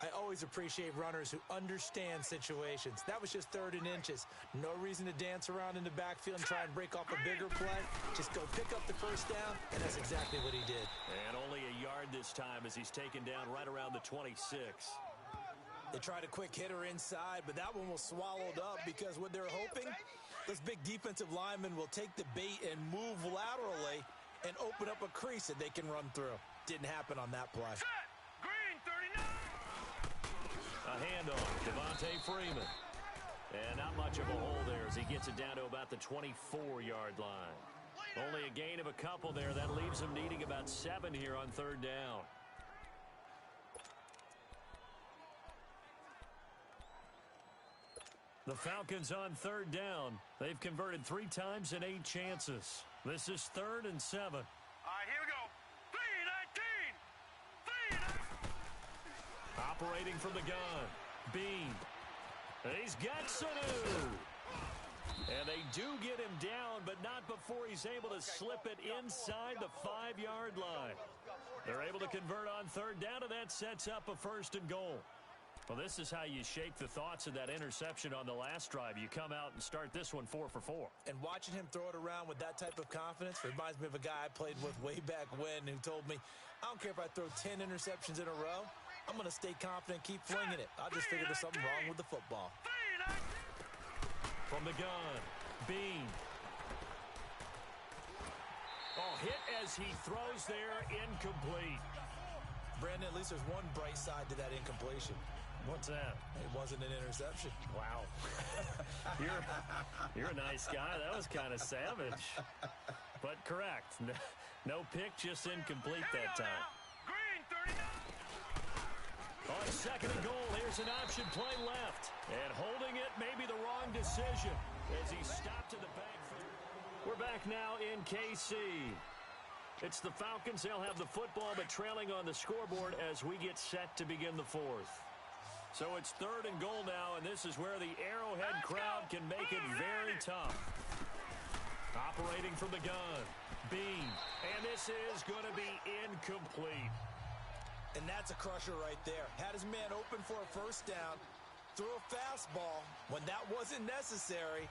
S3: I always appreciate runners who understand situations. That was just 3rd and inches. No reason to dance around in the backfield and try and break off a bigger play. Just go pick up the 1st down, and that's exactly what he did.
S2: And only a yard this time as he's taken down right around the 26.
S3: They tried a quick hitter inside, but that one was swallowed up because what they're hoping, those big defensive linemen will take the bait and move laterally and open up a crease that they can run through. Didn't happen on that play.
S4: Set. Green 39.
S2: A handoff, Devontae Freeman. And not much of a hole there as he gets it down to about the 24-yard line. Only a gain of a couple there. That leaves him needing about 7 here on 3rd down. The Falcons on 3rd down. They've converted 3 times in 8 chances. This is 3rd and 7.
S4: All right, here we go. 3-19.
S2: Operating from the gun. Bean. He's got Sanu. And they do get him down, but not before he's able to slip it inside the 5-yard line. They're able to convert on 3rd down, and that sets up a 1st and goal. Well, this is how you shake the thoughts of that interception on the last drive. You come out and start this one 4 for 4.
S3: And watching him throw it around with that type of confidence reminds me of a guy I played with way back when who told me, I don't care if I throw 10 interceptions in a row. I'm going to stay confident, keep flinging it. I just figured there's something wrong with the football.
S2: From the gun, Bean. Oh, hit as he throws there, incomplete.
S3: Brandon, at least there's one bright side to that incompletion.
S2: What's that?
S3: It wasn't an interception.
S2: Wow. You're a nice guy. That was kind of savage. But correct. No pick, just incomplete that time.
S4: Green 39.
S2: On 2nd and goal, here's an option play left. And holding it may be the wrong decision as he stopped in the backfield. We're back now in KC. It's the Falcons. They'll have the football, but trailing on the scoreboard as we get set to begin the 4th. So it's 3rd and goal now, and this is where the Arrowhead crowd can make it very tough. Operating from the gun, Bean. And this is going to be incomplete.
S3: And that's a crusher right there. Had his man open for a 1st down, threw a fastball when that wasn't necessary,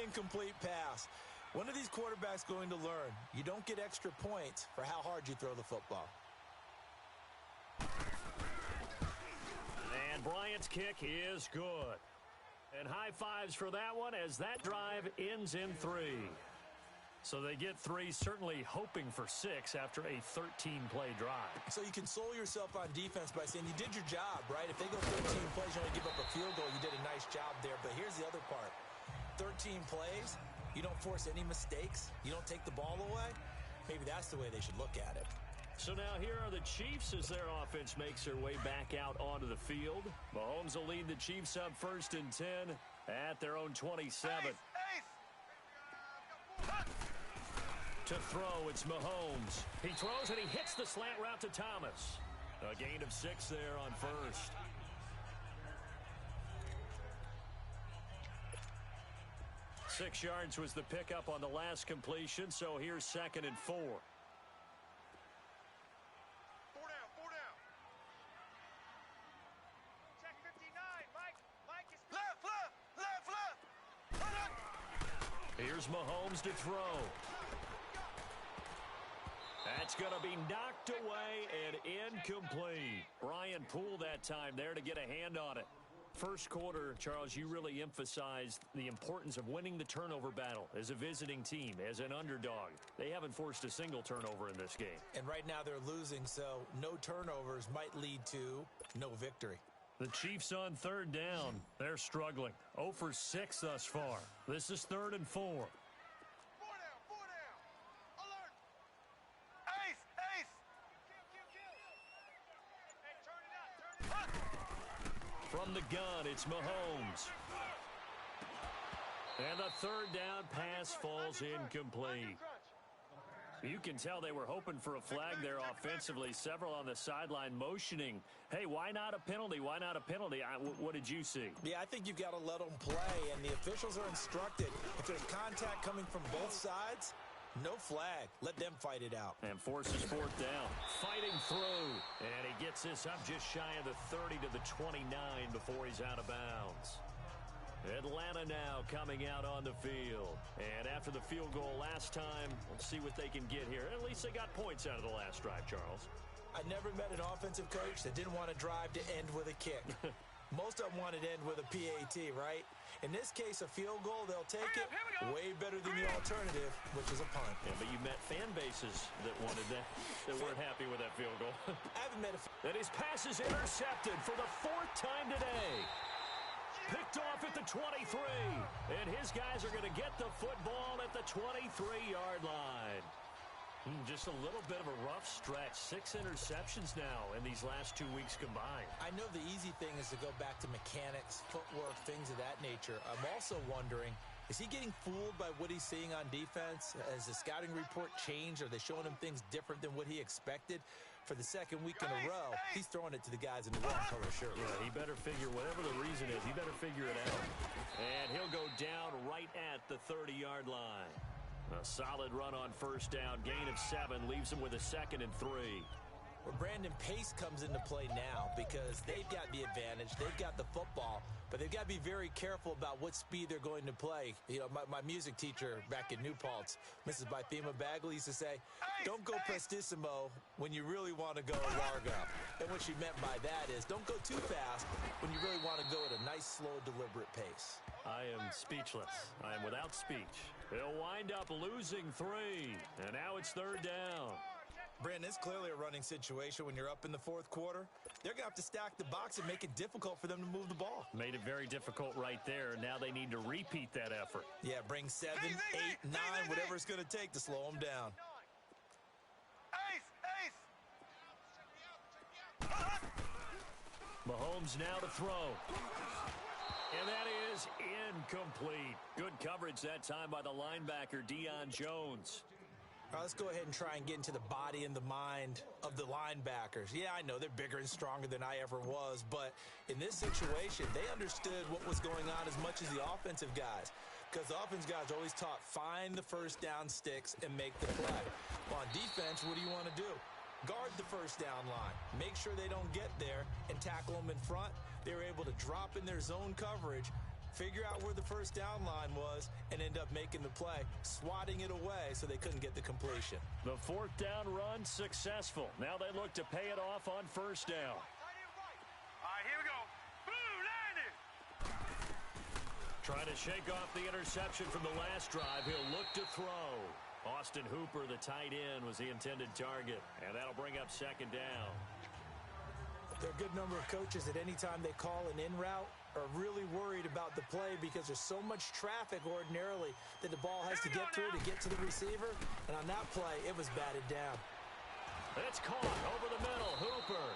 S3: incomplete pass. When are these quarterbacks going to learn? You don't get extra points for how hard you throw the football.
S2: And Bryant's kick is good. And high fives for that one as that drive ends in 3. So they get 3, certainly hoping for 6 after a 13-play drive.
S3: So you console yourself on defense by saying you did your job, right? If they go 13 plays, you only give up a field goal, you did a nice job there. But here's the other part. 13 plays, you don't force any mistakes, you don't take the ball away. Maybe that's the way they should look at it.
S2: So now here are the Chiefs as their offense makes their way back out onto the field. Mahomes will lead the Chiefs up 1st and 10 at their own 27. To throw, it's Mahomes. He throws and he hits the slant route to Thomas. A gain of 6 there on 1st. Six yards was the pickup on the last completion, so here's 2nd and 4.
S4: 4 down.
S2: Here's Mahomes to throw. That's going to be knocked away and incomplete. Brian Poole that time there to get a hand on it. First quarter, Charles, you really emphasized the importance of winning the turnover battle as a visiting team, as an underdog. They haven't forced a single turnover in this game.
S3: And right now they're losing, so no turnovers might lead to no victory.
S2: The Chiefs on third down. They're struggling. 0 for 6 thus far. This is 3rd and 4.
S4: 4 down. Alert. Ace. Hey, turn it up.
S2: From the gun, it's Mahomes. And the 3rd down pass falls incomplete. You can tell they were hoping for a flag there offensively. Several on the sideline motioning. Hey, why not a penalty? Why not a penalty? What did you see?
S3: Yeah, I think you've got to let them play, and the officials are instructed. If there's contact coming from both sides, no flag. Let them fight it out.
S2: And forces 4th down. Fighting through. And he gets this up just shy of the 30 to the 29 before he's out of bounds. Atlanta now coming out on the field. And after the field goal last time, we'll see what they can get here. At least they got points out of the last drive, Charles.
S3: I never met an offensive coach that didn't want to drive to end with a kick. Most of them wanted to end with a PAT, right? In this case, a field goal, they'll take it way better than the alternative, which is a punt.
S2: Yeah, but you met fan bases that wanted that weren't happy with that field goal.
S3: I haven't met a...
S2: And his pass is intercepted for the 4th time today. Picked off at the 23. And his guys are going to get the football at the 23-yard line. Just a little bit of a rough stretch. 6 interceptions now in these last 2 weeks combined.
S3: I know the easy thing is to go back to mechanics, footwork, things of that nature. I'm also wondering, is he getting fooled by what he's seeing on defense? Has the scouting report changed? Are they showing him things different than what he expected? For the 2nd week in a row, he's throwing it to the guys in the wrong color shirt.
S2: Yeah, he better figure, whatever the reason is, he better figure it out. And he'll go down right at the 30-yard line. A solid run on 1st down. Gain of 7 leaves him with a 2nd and 3.
S3: Well, Brandon, pace comes into play now because they've got the advantage. They've got the football, but they've got to be very careful about what speed they're going to play. You know, my music teacher back in New Paltz, Mrs. Bythema Bagley, used to say, don't go prestissimo when you really want to go largo. And what she meant by that is don't go too fast when you really want to go at a nice, slow, deliberate pace.
S2: I am speechless. I am without speech. They'll wind up losing 3, and now it's 3rd down.
S3: Brandon, it's clearly a running situation when you're up in the 4th quarter. They're going to have to stack the box and make it difficult for them to move the ball.
S2: Made it very difficult right there. Now they need to repeat that effort.
S3: Yeah, bring 7, 8, 9, whatever it's going to take to slow them down.
S2: Mahomes now to throw. And that is incomplete. Good coverage that time by the linebacker, Deion Jones.
S3: All right, let's go ahead and try and get into the body and the mind of the linebackers. Yeah, I know they're bigger and stronger than I ever was, but in this situation, they understood what was going on as much as the offensive guys. Because the offense guys always taught, find the 1st down sticks and make the play. Well, on defense, what do you want to do? Guard the 1st down line. Make sure they don't get there and tackle them in front. They were able to drop in their zone coverage, figure out where the 1st down line was, and end up making the play, swatting it away so they couldn't get the completion.
S2: The 4th down run successful. Now they look to pay it off on 1st down.
S4: All right, here we go. Blue, landed.
S2: Trying to shake off the interception from the last drive. He'll look to throw. Austin Hooper, the tight end, was the intended target, and that'll bring up 2nd down.
S3: There are a good number of coaches that any time they call an in route are really worried about the play because there's so much traffic ordinarily that the ball has to get through to get to the receiver. And on that play, it was batted down.
S2: It's caught over the middle. Hooper.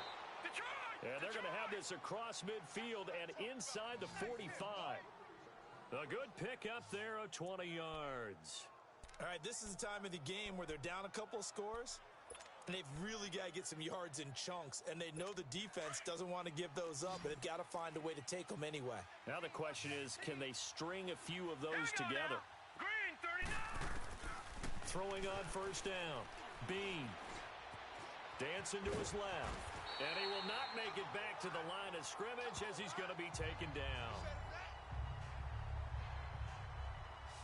S2: And they're going to have this across midfield and inside the 45. A good pick up there of 20 yards.
S3: All right, this is the time of the game where they're down a couple of scores. And they've really got to get some yards in chunks. And they know the defense doesn't want to give those up, but they've got to find a way to take them anyway.
S2: Now the question is, can they string a few of those together?
S4: Green, 39.
S2: Throwing on 1st down. Bean. Dancing to his left. And he will not make it back to the line of scrimmage as he's going to be taken down.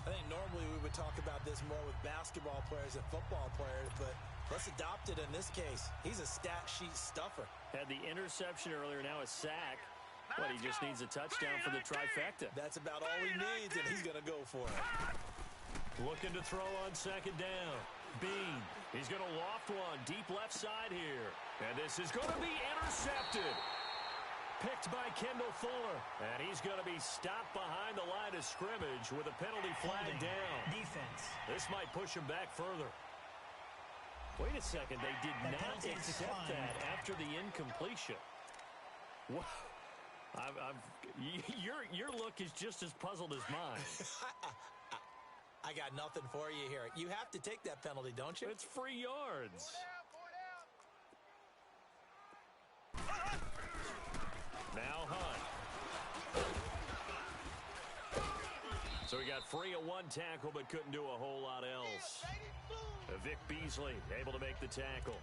S3: I think normally we would talk about this more with basketball players and football players, but let's adopt it in this case. He's a stat sheet stuffer.
S2: Had the interception earlier, now a sack. But he just needs a touchdown for the trifecta.
S3: That's about all he needs, and he's going to go for it.
S2: Looking to throw on second down. Bean, he's going to loft one deep left side here. And this is going to be intercepted. Picked by Kendall Fuller. And he's going to be stopped behind the line of scrimmage with a penalty flag down.
S6: Defense.
S2: This might push him back further. Wait a second. They did not accept that after the incompletion. Wow. Your look is just as puzzled as mine.
S3: I got nothing for you here. You have to take that penalty, don't you?
S2: It's free yards. Now Hunt. So he got free of one tackle, but couldn't do a whole lot else. Vic Beasley able to make the tackle.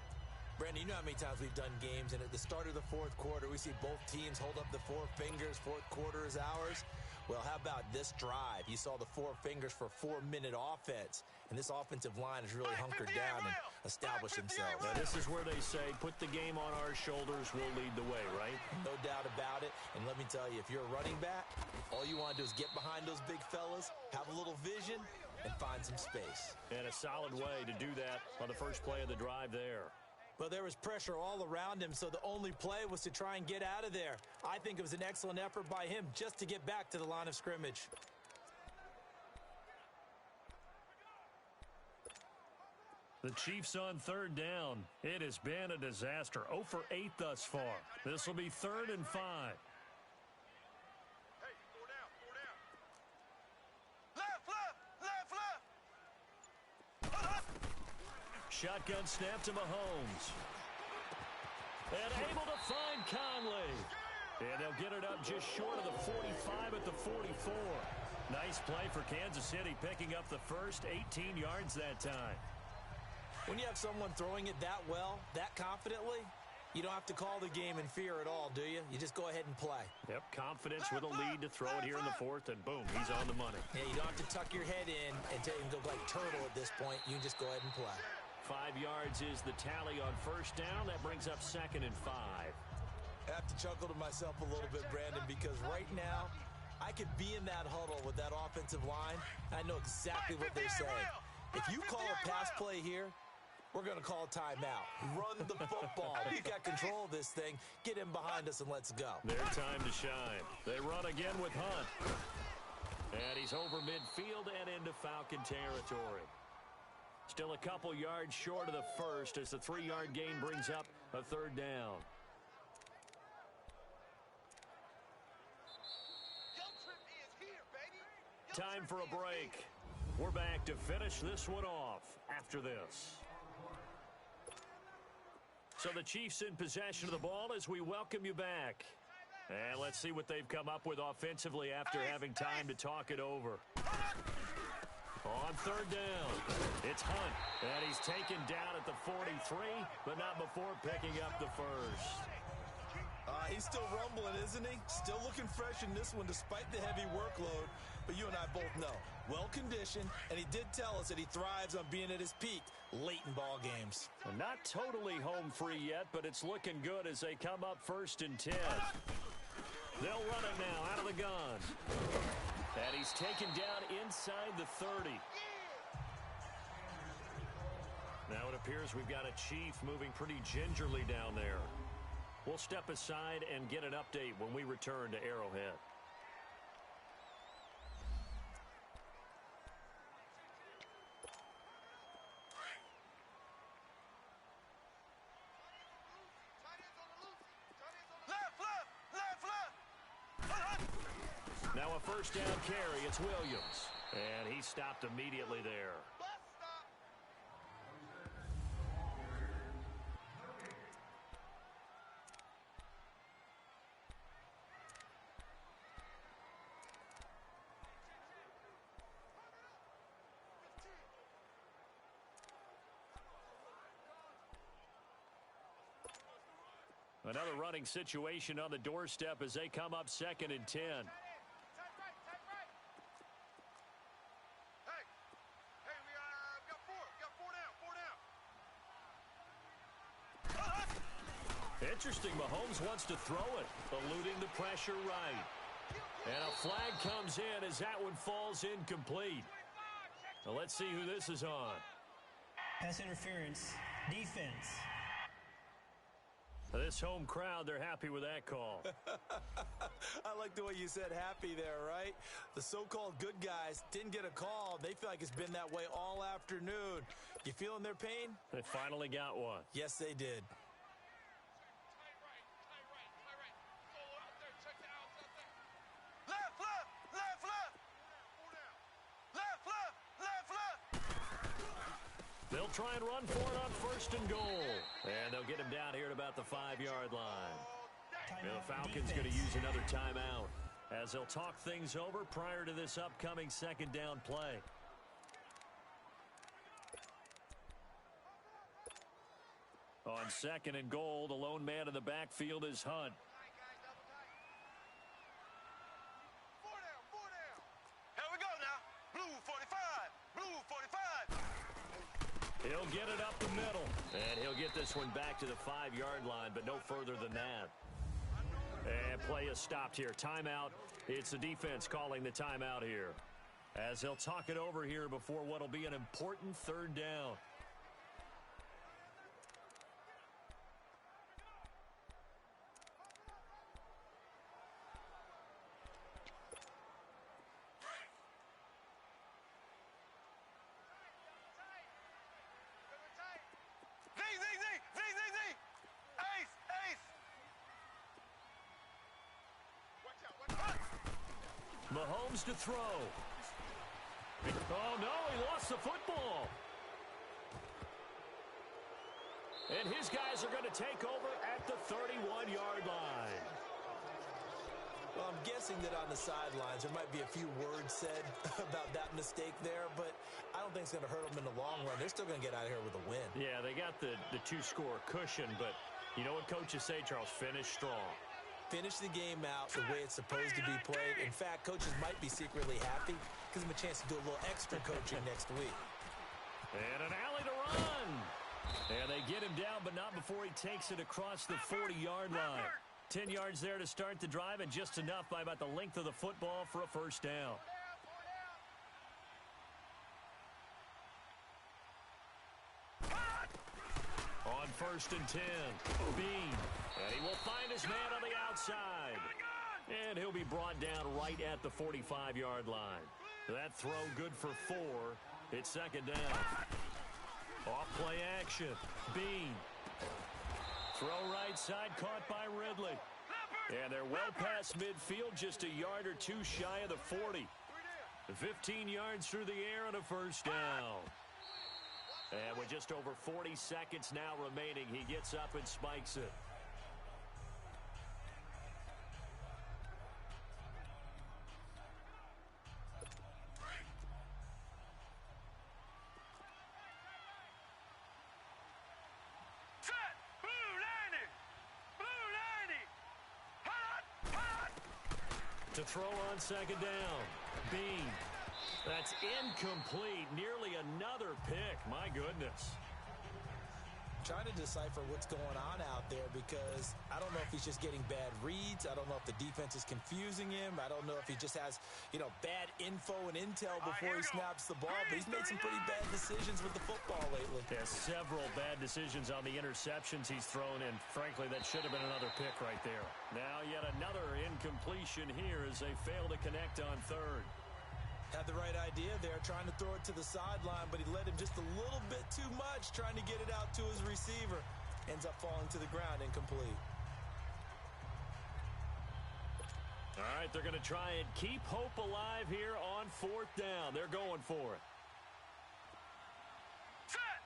S3: Brandon, you know how many times we've done games, and at the start of the fourth quarter, we see both teams hold up the four fingers, fourth quarter is ours. Well, how about this drive? You saw the four fingers for 4-minute offense, and this offensive line has really hunkered down and established themselves.
S2: Now, this is where they say, put the game on our shoulders, we'll lead the way, right?
S3: No doubt about it, and let me tell you, if you're a running back, all you want to do is get behind those big fellas, have a little vision, and find some space.
S2: And a solid way to do that on the first play of the drive there.
S3: But there was pressure all around him, so the only play was to try and get out of there. I think it was an excellent effort by him just to get back to the line of scrimmage.
S2: The Chiefs on third down. It has been a disaster. 0 for 8 thus far. This will be 3rd and 5. Shotgun snap to Mahomes. And able to find Conley. And they'll get it up just short of the 45 at the 44. Nice play for Kansas City, picking up the first 18 yards that time.
S3: When you have someone throwing it that well, that confidently, you don't have to call the game in fear at all, do you? You just go ahead and play.
S2: Yep, confidence with a lead to throw it here in the fourth, and boom, he's on the money.
S3: Yeah, you don't have to tuck your head in and go like turtle at this point. You can just go ahead and play.
S2: 5 yards is the tally on first down. That brings up 2nd and 5.
S3: I have to chuckle to myself a little bit, Brandon, because right now I could be in that huddle with that offensive line, and I know exactly what they're saying. If you call a pass play here, we're going to call a timeout. Run the football. We've got control of this thing. Get him behind us and let's go.
S2: Their time to shine. They run again with Hunt. And he's over midfield and into Falcon territory. Still a couple yards short of the first as the 3-yard gain brings up a 3rd down. Time for a break. We're back to finish this one off after this. So the Chiefs in possession of the ball as we welcome you back. And let's see what they've come up with offensively after having time to talk it over. On 3rd down, it's Hunt, and he's taken down at the 43, but not before picking up the first.
S3: He's still rumbling, isn't he? Still looking fresh in this one despite the heavy workload, but you and I both know, well-conditioned, and he did tell us that he thrives on being at his peak late in ball games.
S2: Not totally home free yet, but it's looking good as they come up 1st and 10. They'll run it now out of the gun. And he's taken down inside the 30. Now it appears we've got a Chief moving pretty gingerly down there. We'll step aside and get an update when we return to Arrowhead. Now a first down carry, it's Williams. And he stopped immediately there. Another running situation on the doorstep as they come up 2nd and 10. Interesting, Mahomes wants to throw it, eluding the pressure right. And a flag comes in as that one falls incomplete. Well, let's see who this is on.
S6: Pass interference. Defense.
S2: This home crowd, they're happy with that call.
S3: I like the way you said happy there, right? The so-called good guys didn't get a call. They feel like it's been that way all afternoon. You feeling their pain?
S2: They finally got one.
S3: Yes, they did.
S2: They'll try and run for it on 1st and goal. And they'll get him down here at about the 5-yard line. And the Falcons going to use another timeout as they'll talk things over prior to this upcoming 2nd down play. On 2nd and goal, the lone man in the backfield is Hunt.
S4: Here we go now. Blue 45. Blue 45.
S2: He'll get it up the middle. And he'll get this one back to the 5-yard line, but no further than that. And play is stopped here. Timeout. It's the defense calling the timeout here, as they'll talk it over here before what will be an important 3rd down. Mahomes to throw. Oh, no, he lost the football. And his guys are going to take over at the 31-yard line.
S3: Well, I'm guessing that on the sidelines there might be a few words said about that mistake there, but I don't think it's going to hurt them in the long run. They're still going to get out of here with a win.
S2: Yeah, they got the 2-score cushion, but you know what coaches say, Charles? Finish strong.
S3: Finish the game out the way it's supposed to be played. In fact, coaches might be secretly happy. Gives them a chance to do a little extra coaching next week.
S2: And an alley to run. And they get him down, but not before he takes it across the 40-yard line. 10 yards there to start the drive, and just enough by about the length of the football for a 1st down. On 1st and 10, Bean. And he will find his man on the outside. And he'll be brought down right at the 45-yard line. That throw good for 4. It's 2nd down. Off play action. Bean. Throw right side, caught by Ridley. And they're well past midfield, just a yard or 2 shy of the 40. 15 yards through the air and a 1st down. And with just over 40 seconds now remaining, he gets up and spikes it. To throw on 2nd down. Bean. That's incomplete. Nearly another pick. My goodness.
S3: Trying to decipher what's going on out there because I don't know if he's just getting bad reads. I don't know if the defense is confusing him. I don't know if he just has, bad info and intel before he snaps the ball. But he's made some pretty bad decisions with the football lately.
S2: Yeah, several bad decisions on the interceptions he's thrown, and frankly, that should have been another pick right there. Now yet another incompletion here as they fail to connect on 3rd.
S3: Had the right idea there, trying to throw it to the sideline, but he led him just a little bit too much, trying to get it out to his receiver. Ends up falling to the ground, incomplete.
S2: All right, they're going to try and keep hope alive here on 4th down. They're going for it.
S4: Set.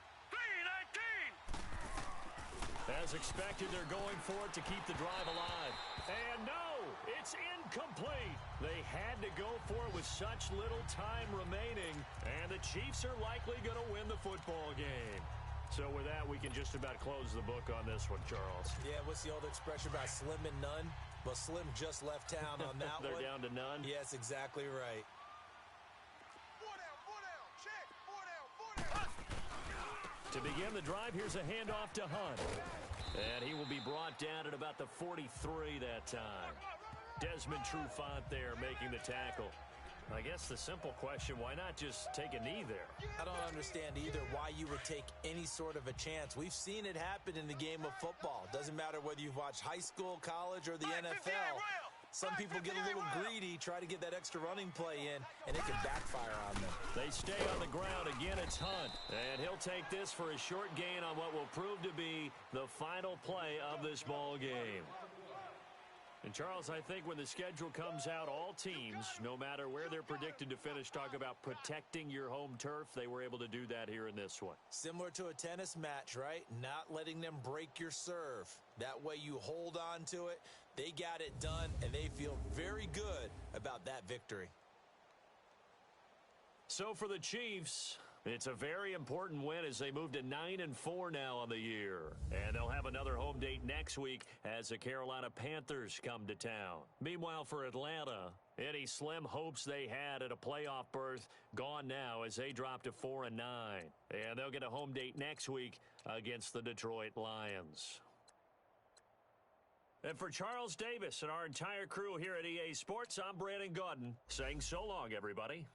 S4: 3-19.
S2: As expected, they're going for it to keep the drive alive. And no, it's incomplete. They had to go for it with such little time remaining, and the Chiefs are likely going to win the football game. So with that, we can just about close the book on this one, Charles.
S3: Yeah, what's the old expression about slim and none? Well, Slim just left town on that
S2: They're
S3: one.
S2: down to none?
S3: Yes, exactly right.
S4: 4 down, check, 4 down.
S2: To begin the drive, here's a handoff to Hunt. And he will be brought down at about the 43 that time. Desmond Trufant there making the tackle. I guess the simple question, why not just take a knee there?
S3: I don't understand either why you would take any sort of a chance. We've seen it happen in the game of football. Doesn't matter whether you've watched high school, college, or the NFL. Some people get a little greedy, try to get that extra running play in, and it can backfire on them.
S2: They stay on the ground. Again, it's Hunt. And he'll take this for a short gain on what will prove to be the final play of this ball game. And, Charles, I think when the schedule comes out, all teams, no matter where they're predicted to finish, talk about protecting your home turf. They were able to do that here in this one.
S3: Similar to a tennis match, right? Not letting them break your serve. That way you hold on to it. They got it done, and they feel very good about that victory.
S2: So for the Chiefs, it's a very important win as they move to 9-4 now on the year. And they'll have another home date next week as the Carolina Panthers come to town. Meanwhile, for Atlanta, any slim hopes they had at a playoff berth gone now as they drop to 4-9. And they'll get a home date next week against the Detroit Lions. And for Charles Davis and our entire crew here at EA Sports, I'm Brandon Gaudin saying so long, everybody.